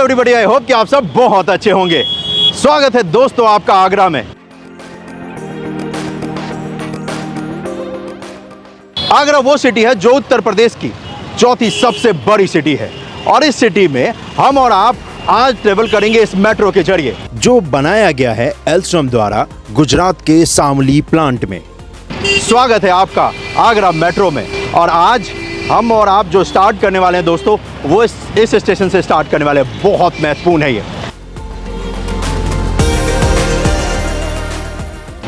Everybody, I hope कि आप सब बहुत अच्छे होंगे। स्वागत है दोस्तों आपका आगरा में। आगरा वो सिटी है जो उत्तर प्रदेश की चौथी सबसे बड़ी सिटी है और इस सिटी में हम और आप आज ट्रेवल करेंगे इस मेट्रो के जरिए जो बनाया गया है एल्स्ट्रॉम द्वारा गुजरात के शामली प्लांट में। स्वागत है आपका आगरा मेट्रो में और आज हम और आप जो स्टार्ट करने वाले हैं दोस्तों वो इस स्टेशन से स्टार्ट करने वाले हैं। बहुत महत्वपूर्ण है ये।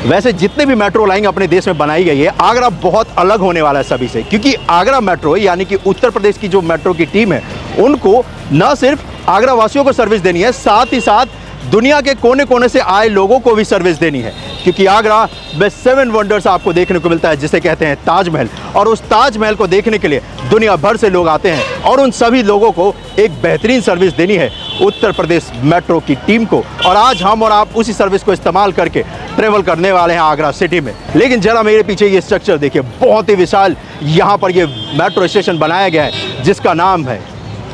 वैसे जितने भी मेट्रो लाइन अपने देश में बनाई गई है, आगरा बहुत अलग होने वाला है सभी से, क्योंकि आगरा मेट्रो यानी कि उत्तर प्रदेश की जो मेट्रो की टीम है उनको न सिर्फ आगरा वासियों को सर्विस देनी है, साथ ही साथ दुनिया के कोने कोने से आए लोगों को भी सर्विस देनी है। क्योंकि आगरा में 7 वंडर्स आपको देखने को मिलता है जिसे कहते हैं ताजमहल, और उस ताजमहल को देखने के लिए दुनिया भर से लोग आते हैं और उन सभी लोगों को एक बेहतरीन सर्विस देनी है उत्तर प्रदेश मेट्रो की टीम को। और आज हम और आप उसी सर्विस को इस्तेमाल करके ट्रेवल करने वाले हैं आगरा सिटी में। लेकिन जरा मेरे पीछे ये स्ट्रक्चर देखिए, बहुत ही विशाल यहाँ पर ये मेट्रो स्टेशन बनाया गया है जिसका नाम है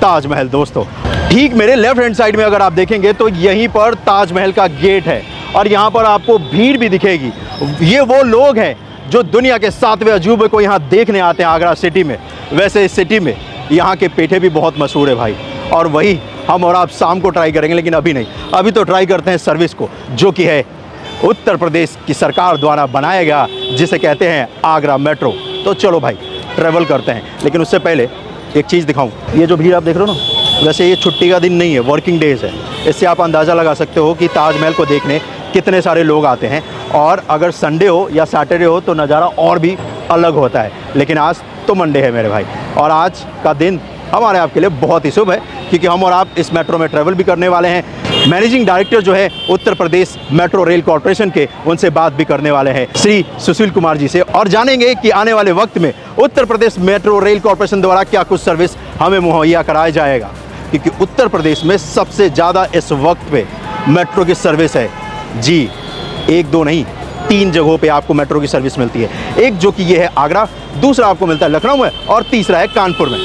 ताजमहल। दोस्तों ठीक मेरे लेफ्ट हैंड साइड में अगर आप देखेंगे तो यहीं पर ताजमहल का गेट है और यहाँ पर आपको भीड़ भी दिखेगी। ये वो लोग हैं जो दुनिया के 7वें अजूबे को यहाँ देखने आते हैं आगरा सिटी में। वैसे इस सिटी में यहाँ के पेठे भी बहुत मशहूर है भाई, और वही हम और आप शाम को ट्राई करेंगे, लेकिन अभी नहीं। अभी तो ट्राई करते हैं सर्विस को जो कि है उत्तर प्रदेश की सरकार द्वारा बनाया गया जिसे कहते हैं आगरा मेट्रो। तो चलो भाई ट्रेवल करते हैं, लेकिन उससे पहले एक चीज़ दिखाऊं। ये जो भीड़ आप देख रहे हो ना, वैसे ये छुट्टी का दिन नहीं है, वर्किंग डेज है। इससे आप अंदाज़ा लगा सकते हो कि ताजमहल को देखने कितने सारे लोग आते हैं। और अगर संडे हो या सैटरडे हो तो नज़ारा और भी अलग होता है। लेकिन आज तो मंडे है मेरे भाई, और आज का दिन हमारे आपके लिए बहुत ही शुभ है क्योंकि हम और आप इस मेट्रो में ट्रैवल भी करने वाले हैं। मैनेजिंग डायरेक्टर जो है Uttar Pradesh metro rail corporation के, उनसे बात भी करने वाले हैं श्री सुशील कुमार जी से, और जानेंगे कि आने वाले वक्त में Uttar Pradesh metro rail corporation द्वारा क्या कुछ सर्विस हमें मुहैया कराया जाएगा। क्योंकि उत्तर प्रदेश में सबसे ज़्यादा इस वक्त पे मेट्रो की सर्विस है जी। 1-2 नहीं, 3 जगहों पे आपको मेट्रो की सर्विस मिलती है। एक जो कि ये है आगरा, दूसरा आपको मिलता है लखनऊ में, और तीसरा है कानपुर में।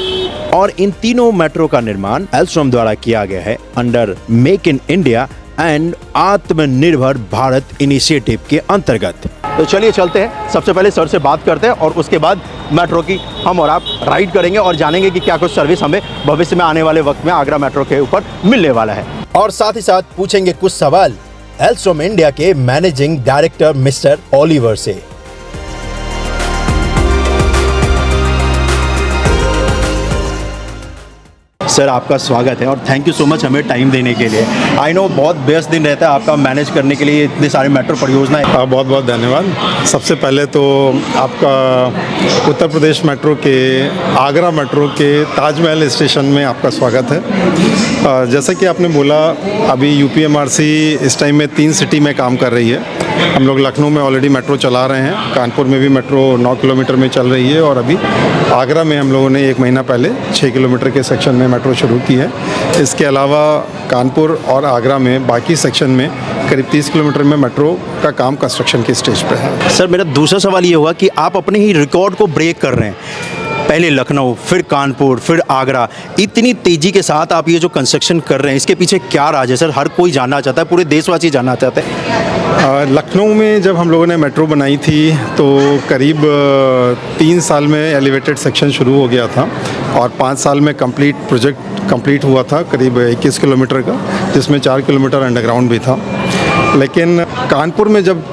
और इन तीनों मेट्रो का निर्माण एल्स्ट्रॉम द्वारा किया गया है under make in India and आत्मनिर्भर भारत इनिशिएटिव के अंतर्गत। तो चलिए चलते हैं, सबसे पहले सर से बात करते हैं और उसके बाद मेट्रो की हम और आप राइड करेंगे और जानेंगे कि क्या कुछ सर्विस हमें भविष्य में आने वाले वक्त में आगरा मेट्रो के ऊपर मिलने वाला है। और साथ ही साथ पूछेंगे कुछ सवाल एल्स्ट्रॉम इंडिया के मैनेजिंग डायरेक्टर मिस्टर ओलिवर से। सर आपका स्वागत है और थैंक यू सो मच हमें टाइम देने के लिए। आई नो बहुत व्यस्त दिन रहता है आपका मैनेज करने के लिए इतने सारे मेट्रो परियोजनाएं। बहुत बहुत धन्यवाद। सबसे पहले तो आपका उत्तर प्रदेश मेट्रो के आगरा मेट्रो के ताजमहल स्टेशन में आपका स्वागत है। जैसा कि आपने बोला, अभी यूपीएमआरसी इस टाइम में 3 सिटी में काम कर रही है। हम लोग लखनऊ में ऑलरेडी मेट्रो चला रहे हैं, कानपुर में भी मेट्रो 9 किलोमीटर में चल रही है, और अभी आगरा में हम लोगों ने 1 महीना पहले 6 किलोमीटर के सेक्शन में मेट्रो शुरू की है। इसके अलावा कानपुर और आगरा में बाकी सेक्शन में करीब 30 किलोमीटर में मेट्रो का काम कंस्ट्रक्शन की स्टेज पे है। सर मेरा दूसरा सवाल ये हुआ कि आप अपने ही रिकॉर्ड को ब्रेक कर रहे हैं। पहले लखनऊ, फिर कानपुर, फिर आगरा, इतनी तेज़ी के साथ आप ये जो कंस्ट्रक्शन कर रहे हैं, इसके पीछे क्या राज है सर? हर कोई जानना चाहता है, पूरे देशवासी जानना चाहते हैं। लखनऊ में जब हम लोगों ने मेट्रो बनाई थी तो करीब 3 साल में एलिवेटेड सेक्शन शुरू हो गया था और 5 साल में प्रोजेक्ट कंप्लीट हुआ था करीब 21 किलोमीटर का, जिसमें 4 किलोमीटर अंडरग्राउंड भी था। लेकिन कानपुर में जब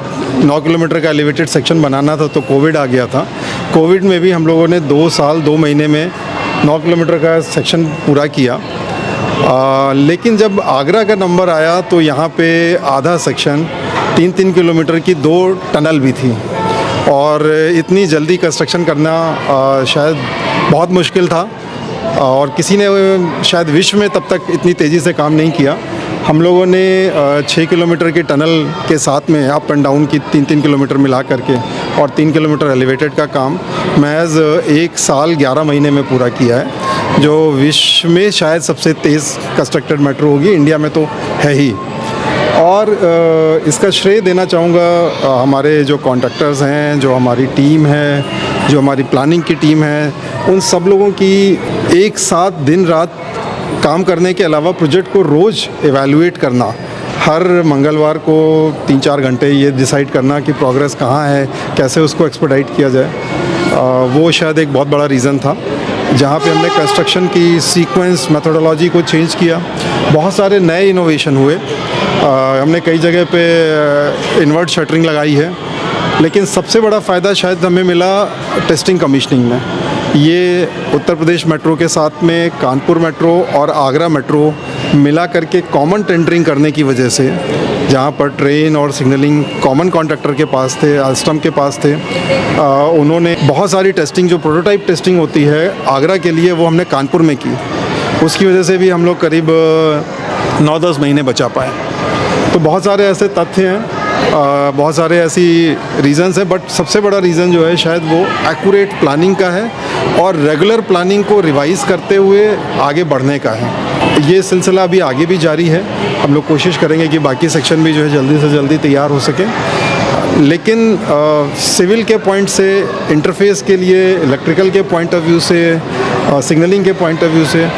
9 किलोमीटर का एलिवेटेड सेक्शन बनाना था तो कोविड आ गया था। कोविड में भी हम लोगों ने 2 साल 2 महीने में 9 किलोमीटर का सेक्शन पूरा किया। लेकिन जब आगरा का नंबर आया तो यहाँ पे आधा सेक्शन 3-3 किलोमीटर की 2 टनल भी थी, और इतनी जल्दी कंस्ट्रक्शन करना शायद बहुत मुश्किल था और किसी ने शायद विश्व में तब तक इतनी तेज़ी से काम नहीं किया। हम लोगों ने 6 किलोमीटर के टनल के साथ में अप एंड डाउन की 3-3 किलोमीटर मिला करके और 3 किलोमीटर एलिवेटेड का काम महज 1 साल 11 महीने में पूरा किया है, जो विश्व में शायद सबसे तेज़ कंस्ट्रक्टेड मेट्रो होगी, इंडिया में तो है ही। और इसका श्रेय देना चाहूँगा हमारे जो कॉन्ट्रैक्टर्स हैं, जो हमारी टीम है, जो हमारी प्लानिंग की टीम है, उन सब लोगों की एक साथ दिन रात काम करने के अलावा प्रोजेक्ट को रोज़ एवेलुएट करना, हर मंगलवार को 3-4 घंटे ये डिसाइड करना कि प्रोग्रेस कहाँ है, कैसे उसको एक्सपेडाइट किया जाए, वो शायद एक बहुत बड़ा रीज़न था। जहाँ पे हमने कंस्ट्रक्शन की सीक्वेंस मेथोडोलॉजी को चेंज किया, बहुत सारे नए इनोवेशन हुए। हमने कई जगह पे इन्वर्ट शटरिंग लगाई है, लेकिन सबसे बड़ा फ़ायदा शायद हमें मिला टेस्टिंग कमीशनिंग में। ये उत्तर प्रदेश मेट्रो के साथ में कानपुर मेट्रो और आगरा मेट्रो मिला करके कॉमन टेंडरिंग करने की वजह से, जहाँ पर ट्रेन और सिग्नलिंग कॉमन कॉन्ट्रैक्टर के पास थे, अल्स्टम के पास थे, उन्होंने बहुत सारी टेस्टिंग, जो प्रोटोटाइप टेस्टिंग होती है आगरा के लिए, वो हमने कानपुर में की। उसकी वजह से भी हम लोग करीब 9-10 महीने बचा पाए। तो बहुत सारे ऐसे तथ्य हैं, बहुत सारे ऐसी रीज़न्स हैं, बट सबसे बड़ा रीज़न जो है शायद वो एक्यूरेट प्लानिंग का है और रेगुलर प्लानिंग को रिवाइज़ करते हुए आगे बढ़ने का है। ये सिलसिला अभी आगे भी जारी है। हम लोग कोशिश करेंगे कि बाकी सेक्शन भी जो है जल्दी से जल्दी तैयार हो सके, लेकिन सिविल के पॉइंट से, इंटरफेस के लिए, इलेक्ट्रिकल के पॉइंट ऑफ व्यू से, सिग्नलिंग के पॉइंट ऑफ व्यू से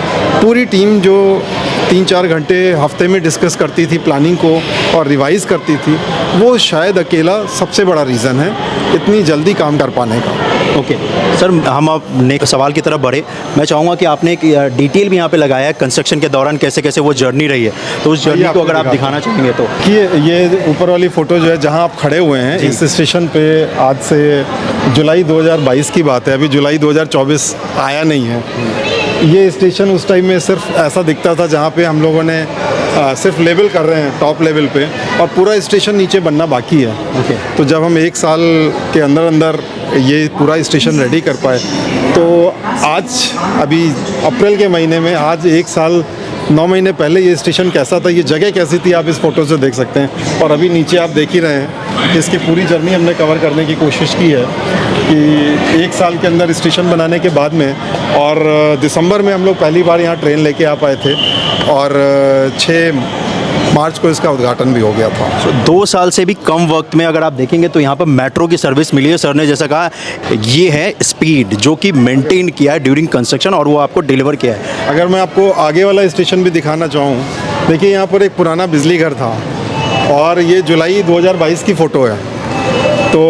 पूरी टीम जो 3-4 घंटे हफ्ते में डिस्कस करती थी प्लानिंग को और रिवाइज़ करती थी, वो शायद अकेला सबसे बड़ा रीज़न है इतनी जल्दी काम कर पाने का। ओके सर, हम अब नेक्स्ट सवाल की तरफ बढ़े। मैं चाहूँगा कि आपने एक डिटेल भी यहाँ पे लगाया है कंस्ट्रक्शन के दौरान कैसे कैसे वो जर्नी रही है, तो उस जर्नी को अगर आप दिखाना चाहेंगे तो। कि ये ऊपर वाली फ़ोटो जो है जहाँ आप खड़े हुए हैं, इस स्टेशन पे आज से जुलाई 2022 की बात है, अभी जुलाई 2024 आया नहीं है। ये स्टेशन उस टाइम में सिर्फ ऐसा दिखता था जहाँ पे हम लोगों ने सिर्फ लेवल कर रहे हैं टॉप लेवल पे, और पूरा स्टेशन नीचे बनना बाकी है। तो जब हम 1 साल के अंदर अंदर ये पूरा स्टेशन रेडी कर पाए, तो आज अभी अप्रैल के महीने में, आज 1 साल 9 महीने पहले ये स्टेशन कैसा था, ये जगह कैसी थी, आप इस फ़ोटो से देख सकते हैं। और अभी नीचे आप देख ही रहे हैं, इसकी पूरी जर्नी हमने कवर करने की कोशिश की है कि 1 साल के अंदर स्टेशन बनाने के बाद में, और दिसंबर में हम लोग पहली बार यहाँ ट्रेन लेके आ पाए थे, और 6 मार्च को इसका उद्घाटन भी हो गया था। 2 साल से भी कम वक्त में अगर आप देखेंगे तो यहाँ पर मेट्रो की सर्विस मिली है। सर ने जैसा कहा, ये है स्पीड जो कि मेंटेन किया है ड्यूरिंग कंस्ट्रक्शन, और वो आपको डिलीवर किया है। अगर मैं आपको आगे वाला स्टेशन भी दिखाना चाहूँ, देखिए यहाँ पर एक पुराना बिजली घर था, और ये जुलाई 2022 की फ़ोटो है। तो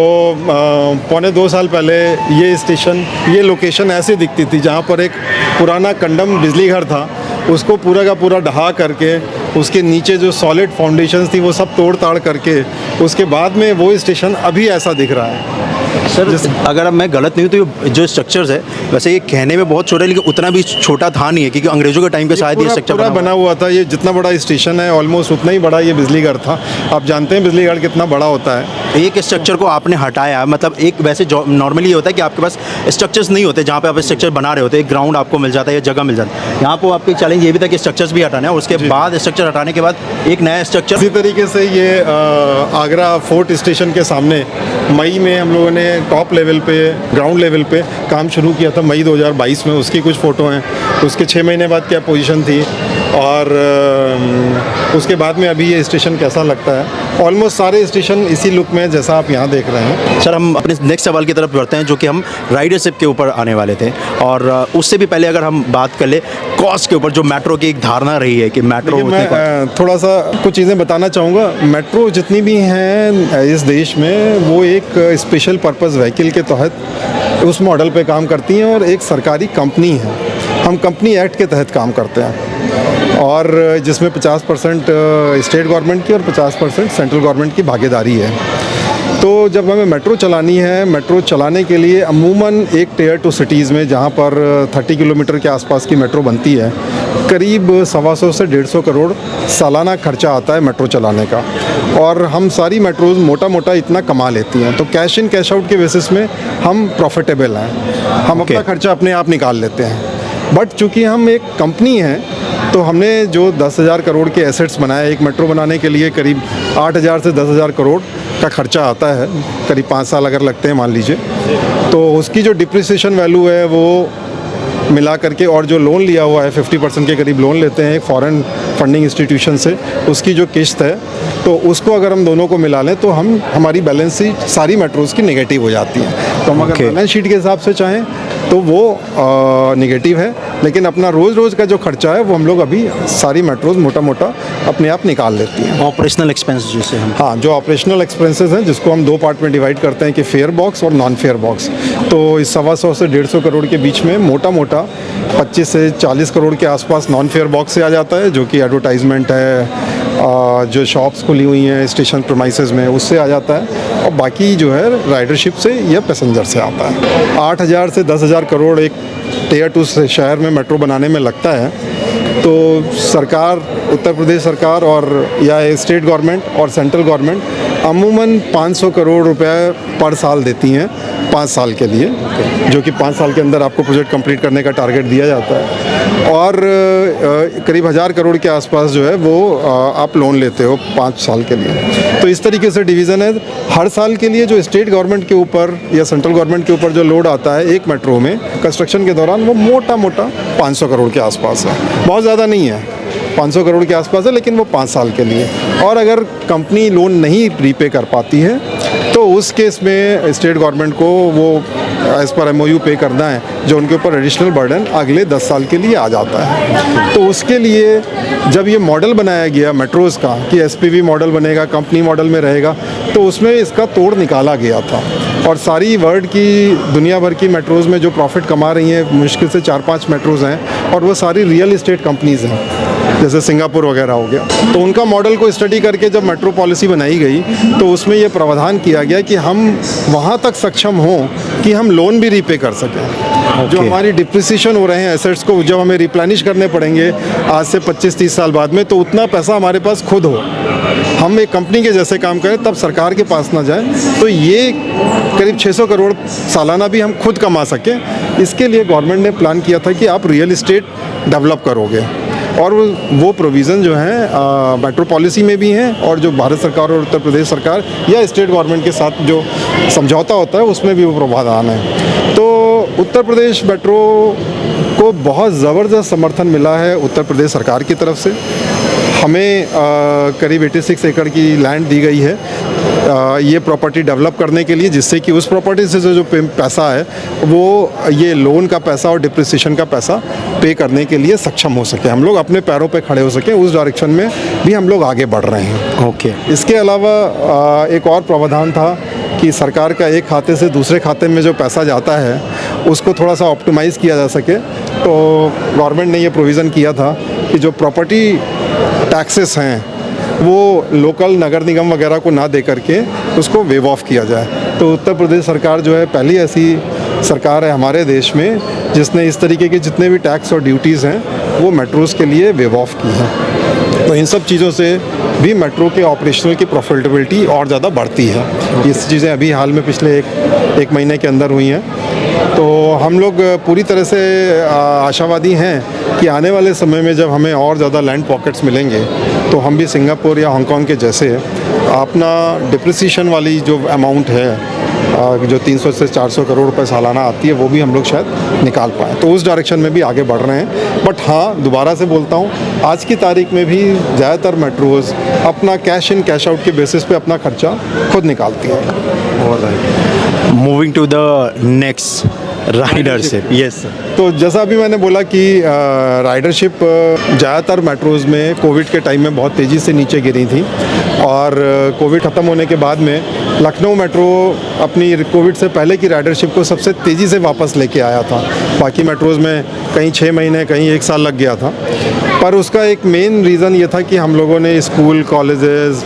पौने 2 साल पहले ये स्टेशन, ये लोकेशन ऐसे दिखती थी जहाँ पर एक पुराना कंडम बिजली घर था, उसको पूरा का पूरा ढहा करके, उसके नीचे जो सॉलिड फाउंडेशंस थी वो सब तोड़ ताड़ करके, उसके बाद में वो स्टेशन अभी ऐसा दिख रहा है। सर अगर मैं गलत नहीं हूँ तो जो स्ट्रक्चर्स है, वैसे ये कहने में बहुत छोटा है, लेकिन उतना भी छोटा था नहीं है, क्योंकि अंग्रेजों के टाइम पे शायद ये स्ट्रक्चर बना हुआ था। ये जितना बड़ा स्टेशन है ऑलमोस्ट उतना ही बड़ा ये बिजली घर था। आप जानते हैं बिजली घर कितना बड़ा होता है। एक स्ट्रक्चर को आपने हटाया, मतलब एक वैसे नॉर्मली ये होता है कि आपके पास स्ट्रक्चर्स नहीं होते जहाँ पे आप स्ट्रक्चर बना रहे होते, एक ग्राउंड आपको मिल जाता है या जगह मिल जाता है। यहाँ पर आपके चैलेंज ये भी था कि स्ट्रक्चर्स भी हटाना है, उसके बाद स्ट्रक्चर हटाने के बाद एक नया स्ट्रक्चर। इसी तरीके से ये आगरा फोर्ट स्टेशन के सामने मई में हम लोगों ने टॉप लेवल पे, ग्राउंड लेवल पे काम शुरू किया था मई 2022 में। उसकी कुछ फ़ोटो हैं, उसके 6 महीने बाद क्या पोजीशन थी, और उसके बाद में अभी ये स्टेशन कैसा लगता है। ऑलमोस्ट सारे स्टेशन इसी लुक में जैसा आप यहाँ देख रहे हैं। सर हम अपने नेक्स्ट सवाल की तरफ बढ़ते हैं, जो कि हम राइडरशिप के ऊपर आने वाले थे, और उससे भी पहले अगर हम बात कर ले कॉस्ट के ऊपर, जो मेट्रो की एक धारणा रही है कि मेट्रो, मैं थोड़ा सा कुछ चीज़ें बताना चाहूँगा। मेट्रो जितनी भी हैं इस देश में, वो एक स्पेशल पर्पस व्हीकल के तहत उस मॉडल पे काम करती हैं, और एक सरकारी कंपनी है। हम कंपनी एक्ट के तहत काम करते हैं, और जिसमें 50% स्टेट गवर्नमेंट की और 50% सेंट्रल गवर्नमेंट की भागीदारी है। तो जब हमें मेट्रो चलानी है, मेट्रो चलाने के लिए अमूमन एक टियर 2 सिटीज़ में, जहाँ पर 30 किलोमीटर के आसपास की मेट्रो बनती है, करीब 125 से 150 करोड़ सालाना खर्चा आता है मेट्रो चलाने का। और हम सारी मेट्रोज़ मोटा मोटा इतना कमा लेती हैं, तो कैश इन कैश आउट के बेसिस में हम प्रॉफिटेबल हैं। हम अपना खर्चा अपने आप निकाल लेते हैं। बट चूँकि हम एक कंपनी हैं, तो हमने जो 10,000 करोड़ के एसेट्स बनाए, एक मेट्रो बनाने के लिए करीब 8,000 से 10,000 करोड़ का खर्चा आता है, करीब 5 साल अगर लगते हैं मान लीजिए। तो उसकी जो डिप्रिसिएशन वैल्यू है वो मिला करके, और जो लोन लिया हुआ है 50% के करीब लोन लेते हैं एक फॉरेन फंडिंग इंस्टीट्यूशन से, उसकी जो किस्त है, तो उसको अगर हम दोनों को मिला लें तो हमारी बैलेंस शीट सारी मेट्रोज़ की नेगेटिव हो जाती है। तो हम अगर बैलेंस शीट के हिसाब से चाहें तो वो निगेटिव है। लेकिन अपना रोज़ का जो खर्चा है वो हम लोग अभी सारी मेट्रोज मोटा मोटा अपने आप निकाल लेती हैं। ऑपरेशनल एक्सपेंस जिसे हम, हाँ, जो ऑपरेशनल एक्सपेंसेस हैं जिसको हम दो पार्ट में डिवाइड करते हैं कि फेयर बॉक्स और नॉन फेयर बॉक्स, तो इस 125 से 150 करोड़ के बीच में मोटा मोटा 25 से 40 करोड़ के आसपास नॉन फेयर बॉक्स से आ जाता है, जो कि एडवर्टाइजमेंट है, जो शॉप्स खुली हुई हैं स्टेशन प्रीमाइसेस में, उससे आ जाता है। और बाकी जो है राइडरशिप से या पैसेंजर से आता है। 8,000 से 10,000 करोड़ एक टियर 2 शहर में मेट्रो बनाने में लगता है। तो सरकार, उत्तर प्रदेश सरकार और या स्टेट गवर्नमेंट और सेंट्रल गवर्नमेंट अमूमन 500 करोड़ रुपए पर साल देती हैं 5 साल के लिए, जो कि 5 साल के अंदर आपको प्रोजेक्ट कंप्लीट करने का टारगेट दिया जाता है। और करीब 1,000 करोड़ के आसपास जो है वो आप लोन लेते हो 5 साल के लिए। तो इस तरीके से डिवीज़न है। हर साल के लिए जो स्टेट गवर्नमेंट के ऊपर या सेंट्रल गवर्नमेंट के ऊपर जो लोड आता है एक मेट्रो में कंस्ट्रक्शन के दौरान, वो मोटा मोटा 500 करोड़ के आसपास है। बहुत ज़्यादा नहीं है, 500 करोड़ के आसपास है, लेकिन वो 5 साल के लिए। और अगर कंपनी लोन नहीं रीपे कर पाती है तो उस केस में स्टेट गवर्नमेंट को वो एज़ पर MOU पे करना है, जो उनके ऊपर एडिशनल बर्डन अगले 10 साल के लिए आ जाता है। तो उसके लिए जब ये मॉडल बनाया गया मेट्रोज़ का कि SPV मॉडल बनेगा, कंपनी मॉडल में रहेगा, तो उसमें इसका तोड़ निकाला गया था। और सारी वर्ल्ड की दुनिया भर की मेट्रोज़ में जो प्रॉफिट कमा रही हैं, मुश्किल से 4-5 मेट्रोज़ हैं, और वो सारी रियल इस्टेट कंपनीज़ हैं, जैसे सिंगापुर वगैरह हो गया। तो उनका मॉडल को स्टडी करके जब मेट्रो पॉलिसी बनाई गई तो उसमें ये प्रावधान किया गया कि हम वहाँ तक सक्षम हों कि हम लोन भी रीपे कर सकें। जो हमारी डिप्रिसिएशन हो रहे हैं एसेट्स को, जब हमें रिप्लेनिश करने पड़ेंगे आज से 25-30 साल बाद में, तो उतना पैसा हमारे पास खुद हो, हम एक कंपनी के जैसे काम करें, तब सरकार के पास ना जाए। तो ये करीब 600 करोड़ सालाना भी हम खुद कमा सकें, इसके लिए गवर्नमेंट ने प्लान किया था कि आप रियल इस्टेट डेवलप करोगे। और वो प्रोविज़न जो है मेट्रो पॉलिसी में भी हैं, और जो भारत सरकार और उत्तर प्रदेश सरकार या स्टेट गवर्नमेंट के साथ जो समझौता होता है उसमें भी वो प्रावधान है। तो उत्तर प्रदेश मेट्रो को बहुत ज़बरदस्त समर्थन मिला है उत्तर प्रदेश सरकार की तरफ से। हमें करीब 86 एकड़ की लैंड दी गई है ये प्रॉपर्टी डेवलप करने के लिए, जिससे कि उस प्रॉपर्टी से जो पैसा है वो ये लोन का पैसा और डिप्रिसिएशन का पैसा पे करने के लिए सक्षम हो सके, हम लोग अपने पैरों पे खड़े हो सकें। उस डायरेक्शन में भी हम लोग आगे बढ़ रहे हैं। ओके। इसके अलावा एक और प्रावधान था कि सरकार का एक खाते से दूसरे खाते में जो पैसा जाता है उसको थोड़ा सा ऑप्टिमाइज़ किया जा सके। तो गवर्नमेंट ने ये प्रोविज़न किया था कि जो प्रॉपर्टी टैक्सेस हैं वो लोकल नगर निगम वगैरह को ना दे करके उसको वेव ऑफ किया जाए। तो उत्तर प्रदेश सरकार जो है पहली ऐसी सरकार है हमारे देश में जिसने इस तरीके के जितने भी टैक्स और ड्यूटीज़ हैं वो मेट्रोज़ के लिए वेव ऑफ की हैं। तो इन सब चीज़ों से भी मेट्रो के ऑपरेशनल की प्रॉफिटेबिलिटी और ज़्यादा बढ़ती है। ये चीज़ें अभी हाल में पिछले एक महीने के अंदर हुई हैं। तो हम लोग पूरी तरह से आशावादी हैं कि आने वाले समय में जब हमें और ज़्यादा लैंड पॉकेट्स मिलेंगे तो हम भी सिंगापुर या हांगकांग के जैसे अपना डिप्रिसिएशन वाली जो अमाउंट है जो 300 से 400 करोड़ रुपए सालाना आती है वो भी हम लोग शायद निकाल पाएँ। तो उस डायरेक्शन में भी आगे बढ़ रहे हैं। बट हाँ, दोबारा से बोलता हूँ, आज की तारीख में भी ज़्यादातर मेट्रोज़ अपना कैश इन कैश आउट के बेसिस पे अपना खर्चा खुद निकालती हैं। और moving to the next ridership. Yes sir. तो जैसा अभी मैंने बोला कि राइडरशिप ज़्यादातर मेट्रोज़ में कोविड के टाइम में बहुत तेज़ी से नीचे गिरी थी, और कोविड ख़त्म होने के बाद में लखनऊ मेट्रो अपनी कोविड से पहले की राइडरशिप को सबसे तेज़ी से वापस लेके आया था। बाकी मेट्रोज़ में कहीं 6 महीने कहीं 1 साल लग गया था। पर उसका एक मेन रीज़न ये था कि हम लोगों ने स्कूल, कॉलेजेस,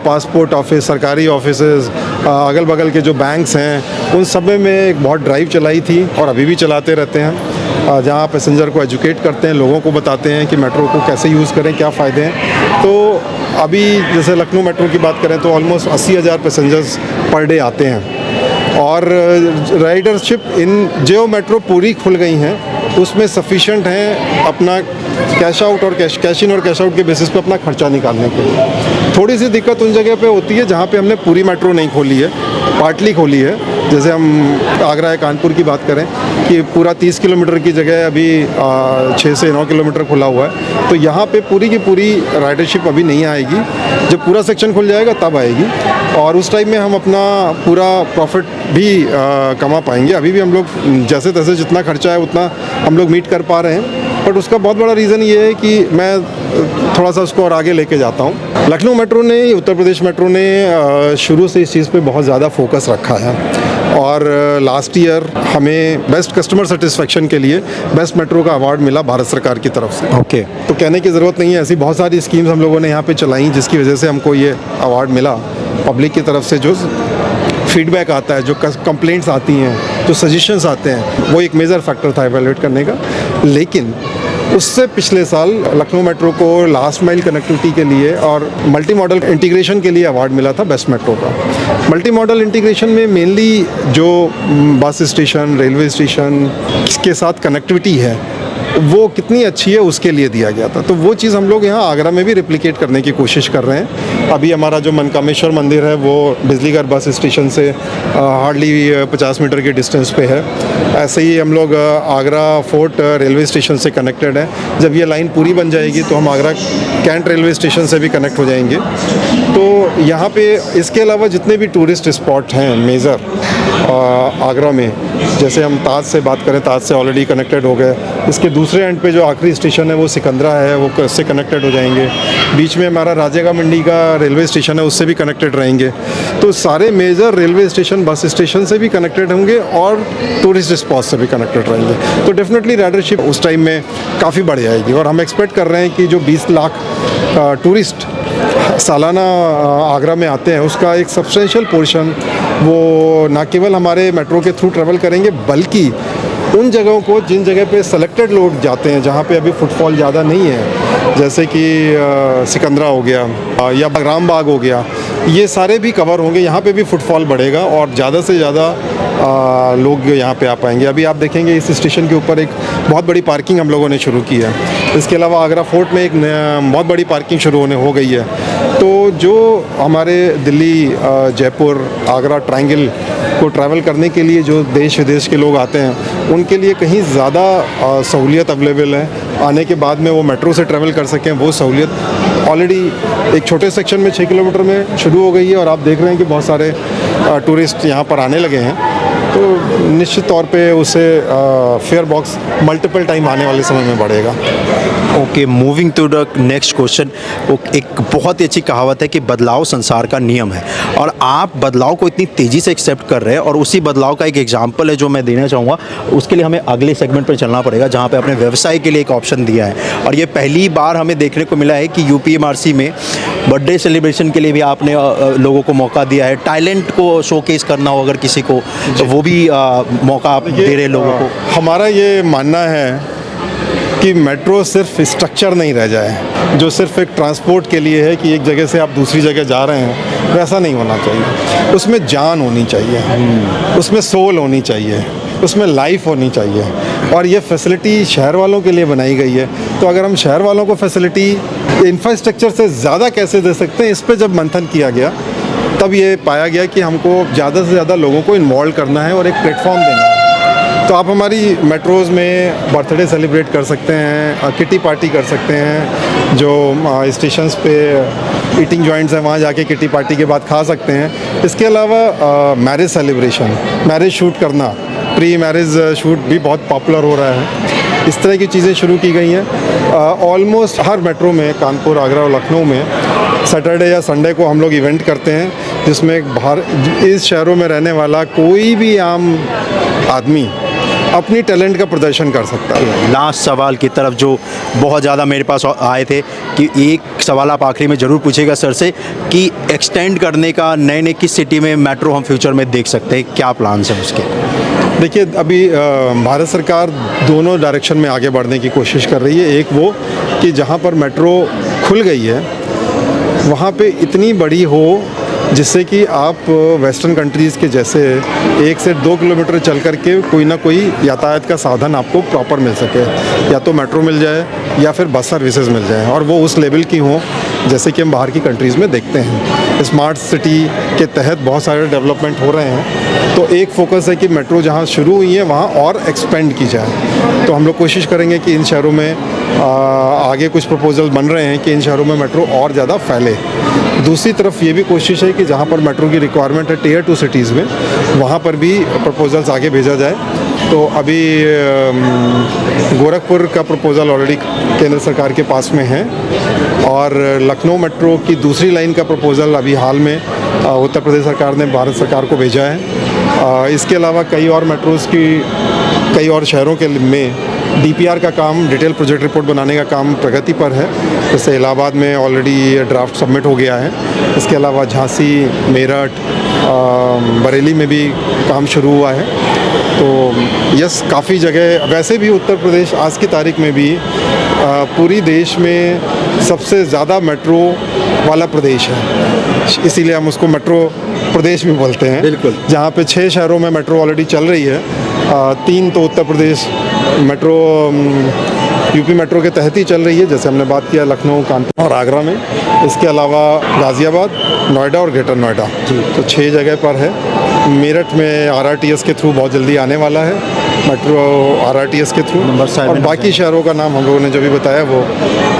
पासपोर्ट ऑफिस, सरकारी ऑफिसेज़, अगल बगल के जो बैंक्स हैं उन सब में एक बहुत ड्राइव चलाई थी, और अभी भी चलाते रहते हैं, जहाँ पैसेंजर को एजुकेट करते हैं, लोगों को बताते हैं कि मेट्रो को कैसे यूज़ करें, क्या फ़ायदे हैं। तो अभी जैसे लखनऊ मेट्रो की बात करें तो ऑलमोस्ट 80,000 पैसेंजर्स पर डे आते हैं, और राइडरशिप इन जो मेट्रो पूरी खुल गई हैं उसमें सफिशेंट हैं अपना कैश आउट और कैश इन और कैश आउट के बेसिस पे अपना खर्चा निकालने के लिए। थोड़ी सी दिक्कत उन जगह पे होती है जहाँ पे हमने पूरी मेट्रो नहीं खोली है, पार्टली खोली है। जैसे हम आगरा या कानपुर की बात करें कि पूरा 30 किलोमीटर की जगह अभी 6 से 9 किलोमीटर खुला हुआ है, तो यहाँ पे पूरी की पूरी राइडरशिप अभी नहीं आएगी। जब पूरा सेक्शन खुल जाएगा तब आएगी, और उस टाइम में हम अपना पूरा प्रॉफिट भी कमा पाएंगे। अभी भी हम लोग जैसे तैसे जितना खर्चा है उतना हम लोग मीट कर पा रहे हैं, बट उसका बहुत बड़ा रीज़न ये है कि मैं थोड़ा सा उसको और आगे लेके जाता हूँ। लखनऊ मेट्रो ने, उत्तर प्रदेश मेट्रो ने शुरू से इस चीज़ पे बहुत ज़्यादा फोकस रखा है, और लास्ट ईयर हमें बेस्ट कस्टमर सेटिस्फेक्शन के लिए बेस्ट मेट्रो का अवार्ड मिला भारत सरकार की तरफ से। ओके। तो कहने की ज़रूरत नहीं है, ऐसी बहुत सारी स्कीम्स हम लोगों ने यहाँ पे चलाई जिसकी वजह से हमको ये अवार्ड मिला। पब्लिक की तरफ से जो फीडबैक आता है, जो कंप्लेंट्स आती हैं, जो सजेशंस आते हैं, वो एक मेजर फैक्टर था एवेलुएट करने का। लेकिन उससे पिछले साल लखनऊ मेट्रो को लास्ट माइल कनेक्टिविटी के लिए और मल्टी मॉडल इंटीग्रेशन के लिए अवार्ड मिला था बेस्ट मेट्रो का। मल्टी मॉडल इंटीग्रेशन में मेनली जो बस स्टेशन, रेलवे स्टेशन के साथ कनेक्टिविटी है वो कितनी अच्छी है उसके लिए दिया गया था। तो वो चीज़ हम लोग यहाँ आगरा में भी रिप्लिकेट करने की कोशिश कर रहे हैं। अभी हमारा जो मनकामेश्वर मंदिर है वो बिजलीघर बस स्टेशन से हार्डली 50 मीटर के डिस्टेंस पे है। ऐसे ही हम लोग आगरा फोर्ट रेलवे स्टेशन से कनेक्टेड है। जब ये लाइन पूरी बन जाएगी तो हम आगरा कैंट रेलवे स्टेशन से भी कनेक्ट हो जाएंगे। तो यहाँ पे इसके अलावा जितने भी टूरिस्ट स्पॉट हैं मेजर आगरा में, जैसे हम ताज से बात करें, ताज से ऑलरेडी कनेक्टेड हो गए। इसके दूसरे एंड पे जो आखिरी स्टेशन है वो सिकंदरा है, वो उससे कनेक्टेड हो जाएंगे। बीच में हमारा राजेगा मंडी का रेलवे स्टेशन है, उससे भी कनेक्टेड रहेंगे। तो सारे major railway station, bus station से भी कनेक्टेड होंगे और टूरिस्ट स्पॉट से भी कनेक्टेड रहेंगे। तो डेफिनेटली राइडरशिप उस टाइम में काफ़ी बढ़ जाएगी, और हम एक्सपेक्ट कर रहे हैं कि जो 20 लाख टूरिस्ट सालाना आगरा में आते हैं उसका एक सब्सटेंशियल पोर्शन वो ना केवल हमारे मेट्रो के थ्रू ट्रैवल करेंगे, बल्कि उन जगहों को जिन जगह पे सेलेक्टेड लोग जाते हैं, जहाँ पे अभी फुटफॉल ज़्यादा नहीं है, जैसे कि सिकंदरा हो गया या बगराम बाग हो गया, ये सारे भी कवर होंगे। यहाँ पे भी फुटफॉल बढ़ेगा और ज़्यादा से ज़्यादा लोग यहाँ पे आ पाएंगे। अभी आप देखेंगे इस स्टेशन के ऊपर एक बहुत बड़ी पार्किंग हम लोगों ने शुरू की है। इसके अलावा आगरा फोर्ट में एक बहुत बड़ी पार्किंग शुरू होने हो गई है। तो जो हमारे दिल्ली, जयपुर, आगरा ट्रायंगल को ट्रैवल करने के लिए जो देश विदेश के लोग आते हैं, उनके लिए कहीं ज़्यादा सहूलियत अवेलेबल है। आने के बाद में वो मेट्रो से ट्रैवल कर सकें, वो सहूलियत ऑलरेडी एक छोटे सेक्शन में 6 किलोमीटर में शुरू हो गई है, और आप देख रहे हैं कि बहुत सारे टूरिस्ट यहाँ पर आने लगे हैं। तो निश्चित तौर पे उससे फेयर बॉक्स मल्टीपल टाइम आने वाले समय में बढ़ेगा। Okay, moving to the next question. एक बहुत ही अच्छी कहावत है कि बदलाव संसार का नियम है, और आप बदलाव को इतनी तेज़ी से एक्सेप्ट कर रहे हैं, और उसी बदलाव का एक एग्जांपल है जो मैं देना चाहूँगा। उसके लिए हमें अगले सेगमेंट पर चलना पड़ेगा, जहाँ पे अपने व्यवसाय के लिए एक ऑप्शन दिया है। और ये पहली बार हमें देखने को मिला है कि यूपीएमआरसी में बर्थडे सेलिब्रेशन के लिए भी आपने लोगों को मौका दिया है। टैलेंट को शोकेस करना हो अगर किसी को, तो वो भी मौका आप दे रहे लोगों को। हमारा ये मानना है कि मेट्रो सिर्फ स्ट्रक्चर नहीं रह जाए, जो सिर्फ एक ट्रांसपोर्ट के लिए है कि एक जगह से आप दूसरी जगह जा रहे हैं, वैसा नहीं होना चाहिए। उसमें जान होनी चाहिए, उसमें सोल होनी चाहिए, उसमें लाइफ होनी चाहिए। और ये फैसिलिटी शहर वालों के लिए बनाई गई है। तो अगर हम शहर वालों को फैसिलिटी इंफ्रास्ट्रक्चर से ज़्यादा कैसे दे सकते हैं, इस पर जब मंथन किया गया तब ये पाया गया कि हमको ज़्यादा से ज़्यादा लोगों को इन्वॉल्व करना है और एक प्लेटफॉर्म देना है। तो आप हमारी मेट्रोज़ में बर्थडे सेलिब्रेट कर सकते हैं, किटी पार्टी कर सकते हैं, जो स्टेशंस पे ईटिंग जॉइंट्स हैं वहाँ जाके किटी पार्टी के बाद खा सकते हैं। इसके अलावा मैरिज सेलिब्रेशन, मैरिज शूट करना, प्री मैरिज शूट भी बहुत पॉपुलर हो रहा है। इस तरह की चीज़ें शुरू की गई हैं। ऑलमोस्ट हर मेट्रो में, कानपुर, आगरा और लखनऊ में सैटरडे या संडे को हम लोग इवेंट करते हैं, जिसमें बाहर इस शहरों में रहने वाला कोई भी आम आदमी अपनी टैलेंट का प्रदर्शन कर सकता है। लास्ट सवाल की तरफ जो बहुत ज़्यादा मेरे पास आए थे, कि एक सवाल आप आखिरी में ज़रूर पूछेगा सर से कि एक्सटेंड करने का नए नए किस सिटी में मेट्रो हम फ्यूचर में देख सकते हैं, क्या प्लान्स हैं उसके? देखिए, अभी भारत सरकार दोनों डायरेक्शन में आगे बढ़ने की कोशिश कर रही है। एक वो कि जहाँ पर मेट्रो खुल गई है वहाँ पे इतनी बड़ी हो जिससे कि आप वेस्टर्न कंट्रीज़ के जैसे 1 से 2 किलोमीटर चल करके कोई ना कोई यातायात का साधन आपको प्रॉपर मिल सके, या तो मेट्रो मिल जाए या फिर बस सर्विसेज मिल जाए, और वो उस लेवल की हों जैसे कि हम बाहर की कंट्रीज़ में देखते हैं। स्मार्ट सिटी के तहत बहुत सारे डेवलपमेंट हो रहे हैं, तो एक फोकस है कि मेट्रो जहाँ शुरू हुई है वहाँ और एक्सपेंड की जाए। तो हम लोग कोशिश करेंगे कि इन शहरों में आगे कुछ प्रपोजल बन रहे हैं कि इन शहरों में मेट्रो और ज़्यादा फैले। दूसरी तरफ ये भी कोशिश है कि जहाँ पर मेट्रो की रिक्वायरमेंट है टियर 2 सिटीज़ में, वहाँ पर भी प्रपोजल्स आगे भेजा जाए। तो अभी गोरखपुर का प्रपोज़ल ऑलरेडी केंद्र सरकार के पास में है, और लखनऊ मेट्रो की दूसरी लाइन का प्रपोज़ल अभी हाल में उत्तर प्रदेश सरकार ने भारत सरकार को भेजा है। इसके अलावा कई और मेट्रोज़ की कई और शहरों के में DPR का काम, डिटेल प्रोजेक्ट रिपोर्ट बनाने का काम प्रगति पर है। जैसे इलाहाबाद में ऑलरेडी ड्राफ्ट सबमिट हो गया है। इसके अलावा झांसी, मेरठ, बरेली में भी काम शुरू हुआ है। तो यस, काफ़ी जगह, वैसे भी उत्तर प्रदेश आज की तारीख में भी पूरी देश में सबसे ज़्यादा मेट्रो वाला प्रदेश है, इसीलिए हम उसको मेट्रो प्रदेश भी बोलते हैं। बिल्कुल। जहाँ पे 6 शहरों में मेट्रो ऑलरेडी चल रही है, 3 तो Uttar Pradesh metro UP metro के तहत ही चल रही है, जैसे हमने बात किया लखनऊ, कानपुर और आगरा में। इसके अलावा गाज़ियाबाद, नोएडा और ग्रेटर नोएडा, तो 6 जगह पर है। मेरठ में RRTS के थ्रू बहुत जल्दी आने वाला है मेट्रो, RRTS के थ्रू, और बाकी शहरों का नाम हम लोगों ने जो भी बताया वो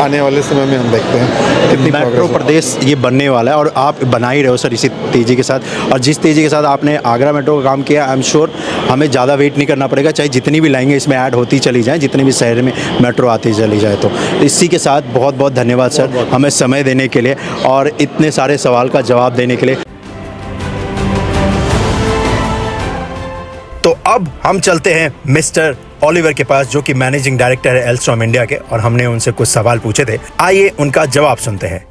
आने वाले समय में हम देखते हैं कितनी मेट्रो प्रदेश ये बनने वाला है, और आप बना ही रहे हो सर इसी तेज़ी के साथ। और जिस तेज़ी के साथ आपने आगरा मेट्रो का काम किया, आई एम श्योर हमें ज़्यादा वेट नहीं करना पड़ेगा, चाहे जितनी भी लाइनें इसमें ऐड होती चली जाएँ, जितने भी शहर में मेट्रो आती चली जाए। तो इसी के साथ बहुत बहुत धन्यवाद सर हमें समय देने के लिए और इतने सारे सवाल का जवाब देने के लिए। तो अब हम चलते हैं मिस्टर ओलिवर के पास, जो कि मैनेजिंग डायरेक्टर है एल्स्ट्रॉम इंडिया के, और हमने उनसे कुछ सवाल पूछे थे। आइए उनका जवाब सुनते हैं।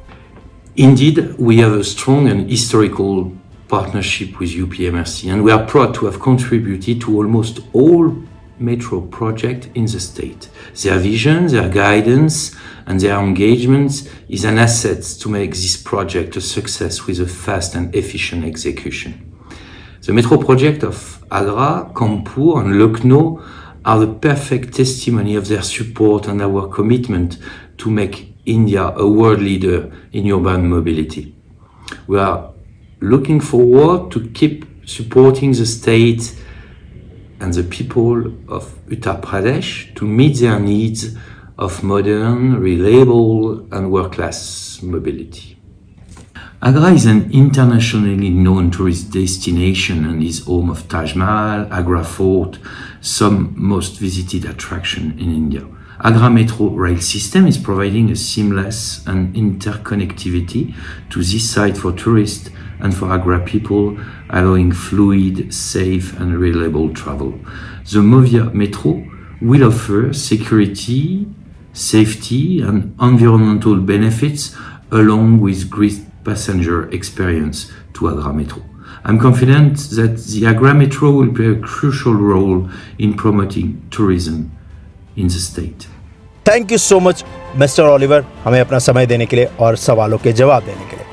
Indeed, we have a strong and historical partnership with UPMRC, and we are proud to have contributed to almost all metro projects in the state. Their vision, their guidance, and their engagement is an asset to make this project a success with a fast and efficient execution. The metro project of Agra, Kanpur, and Lucknow are the perfect testimony of their support and our commitment to make India a world leader in urban mobility. We are looking forward to keep supporting the state and the people of Uttar Pradesh to meet their needs of modern, reliable, and world-class mobility. Agra is an internationally known tourist destination and is home of Taj Mahal, Agra Fort, some most visited attraction in India. Agra Metro rail system is providing a seamless and interconnectivity to this site for tourists and for Agra people, allowing fluid, safe and reliable travel. The Movia Metro will offer security, safety and environmental benefits along with great passenger experience to Agra Metro. I'm confident that the Agra Metro will play a crucial role in promoting tourism in the state. Thank you so much mister Oliver, हमें अपना समय देने के लिए और सवालों के जवाब देने के लिए।